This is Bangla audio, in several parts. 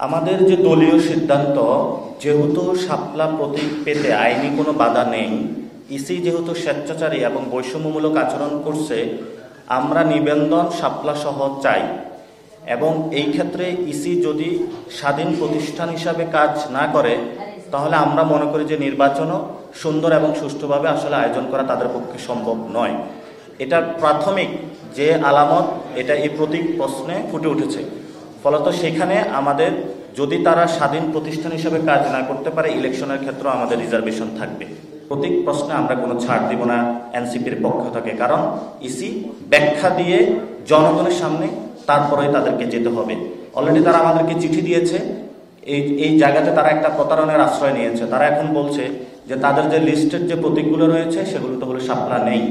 আমাদের যে দলীয় সিদ্ধান্ত, যেহেতু শাপলা প্রতীক পেতে আইনি কোনো বাধা নেই, ইসি যেহেতু স্বেচ্ছাচারী এবং বৈষম্যমূলক আচরণ করছে, আমরা নিবন্ধন শাপলা সহ চাই। এবং এই ক্ষেত্রে ইসি যদি স্বাধীন প্রতিষ্ঠান হিসাবে কাজ না করে, তাহলে আমরা মনে করি যে নির্বাচনও সুন্দর এবং সুষ্ঠুভাবে আসলে আয়োজন করা তাদের পক্ষে সম্ভব নয়। এটার প্রাথমিক যে আলামত, এটা এই প্রতীক প্রশ্নে ফুটে উঠেছে। ফলত সেখানে আমাদের যদি তারা স্বাধীন প্রতিষ্ঠান হিসেবে কাজ না করতে পারে, ইলেকশনের ক্ষেত্রেও আমাদের রিজার্ভেশন থাকবে। প্রতীক প্রশ্নে আমরা কোনো ছাড় দিব না এনসিপির পক্ষ থেকে, কারণ ইসি ব্যাখ্যা দিয়ে জনগণের সামনে তারপরে তাদেরকে যেতে হবে। অলরেডি তারা আমাদেরকে চিঠি দিয়েছে, এই জায়গাতে তারা একটা প্রতারণার আশ্রয় নিয়েছে। তারা এখন বলছে যে তাদের যে লিস্টের যে প্রতীকগুলো রয়েছে সেগুলো তো হলো শাপলা নেই।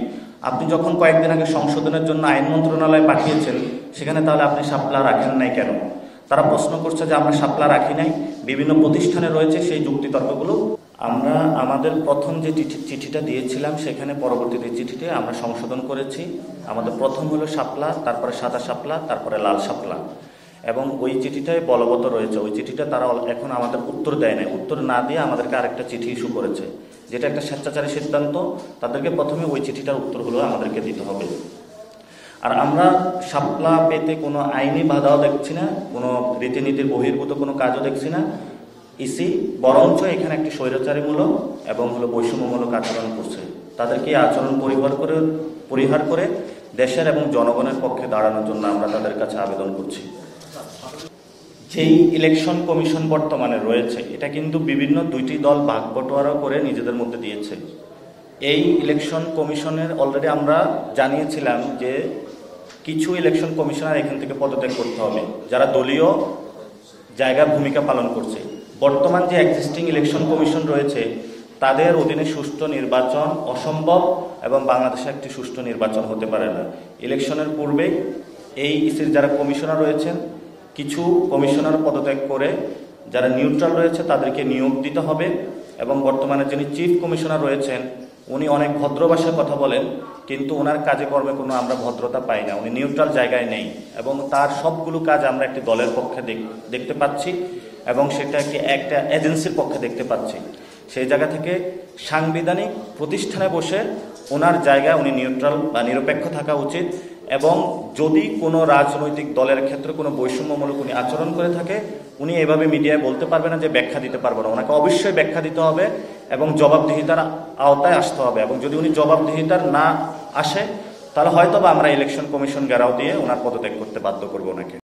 আপনি যখন কয়েকদিন আগে সংশোধনের জন্য আইন মন্ত্রণালয়ে পাঠিয়েছেন, সেখানে তাহলে আপনি শাপলা রাখেন নাই কেন? তারা প্রশ্ন করছে যে আমরা শাপলা রাখি নাই, বিভিন্ন প্রতিষ্ঠানে রয়েছে সেই যুক্তিতর্কগুলো। আমরা আমাদের প্রথম যে চিঠিটা দিয়েছিলাম, সেখানে পরবর্তীতে চিঠিতে আমরা সংশোধন করেছি। আমাদের প্রথম হলো শাপলা, তারপরে সাদা শাপলা, তারপরে লাল শাপলা, এবং ওই চিঠিটাই বলবৎ রয়েছে। ওই চিঠিটা তারা এখন আমাদের উত্তর দেয় নাই। উত্তর না দিয়ে আমাদেরকে আরেকটা চিঠি ইস্যু করেছে, যেটা একটা স্বেচ্ছাচারী সিদ্ধান্ত। তাদেরকে প্রথমে ওই চিঠিটার উত্তরগুলো আমাদেরকে দিতে হবে। আর আমরা শাপলা পেতে কোনো আইনি বাধাও দেখছি না, কোনো রীতিনীতির বহির্ভূত কোনো কাজও দেখছি না। ইসি বরঞ্চ এখানে একটি স্বৈরাচারীমূলক এবং বৈষম্যমূলক আচরণ করছে। তাদেরকে এই আচরণ পরিহার করে দেশের এবং জনগণের পক্ষে দাঁড়ানোর জন্য আমরা তাদের কাছে আবেদন করছি। যেই ইলেকশন কমিশন বর্তমানে রয়েছে, এটা কিন্তু বিভিন্ন দুইটি দল ভাগ বটোয়ারা করে নিজেদের মধ্যে দিয়েছে। এই ইলেকশন কমিশনের অলরেডি আমরা জানিয়েছিলাম যে কিছু ইলেকশন কমিশনার এখান থেকে পদত্যাগ করতে হবে, যারা দলীয় জায়গার ভূমিকা পালন করছে। বর্তমান যে এক্সিস্টিং ইলেকশন কমিশন রয়েছে, তাদের অধীনে সুষ্ঠু নির্বাচন অসম্ভব এবং বাংলাদেশে একটি সুষ্ঠু নির্বাচন হতে পারে না। ইলেকশনের পূর্বে এই ইসির যারা কমিশনার রয়েছেন, কিছু কমিশনার পদত্যাগ করে যারা নিউট্রাল রয়েছে তাদেরকে নিয়োগ দিতে হবে। এবং বর্তমানে যিনি চিফ কমিশনার রয়েছেন, উনি অনেক ভদ্র ভাষায় কথা বলেন, কিন্তু ওনার কাজে কর্মে কোনো আমরা ভদ্রতা পাই না। উনি নিউট্রাল জায়গায় নেই এবং তার সবগুলো কাজ আমরা একটি দলের পক্ষে দেখতে পাচ্ছি এবং সেটা একটা এজেন্সির পক্ষে দেখতে পাচ্ছি। সেই জায়গা থেকে সাংবিধানিক প্রতিষ্ঠানে বসে ওনার জায়গায় উনি নিউট্রাল বা নিরপেক্ষ থাকা উচিত। এবং যদি কোনো রাজনৈতিক দলের ক্ষেত্রে কোনো বৈষম্যমূলক উনি আচরণ করে থাকে, উনি এভাবে মিডিয়ায় বলতে পারবে না যে ব্যাখ্যা দিতে পারবো না। ওনাকে অবশ্যই ব্যাখ্যা দিতে হবে এবং জবাবদিহিতার আওতায় আসতে হবে। এবং যদি উনি জবাবদিহিতার না আসে, তাহলে হয়তো বা আমরা ইলেকশন কমিশন ঘেরাও দিয়ে ওনার পদত্যাগ করতে বাধ্য করবো ওনাকে।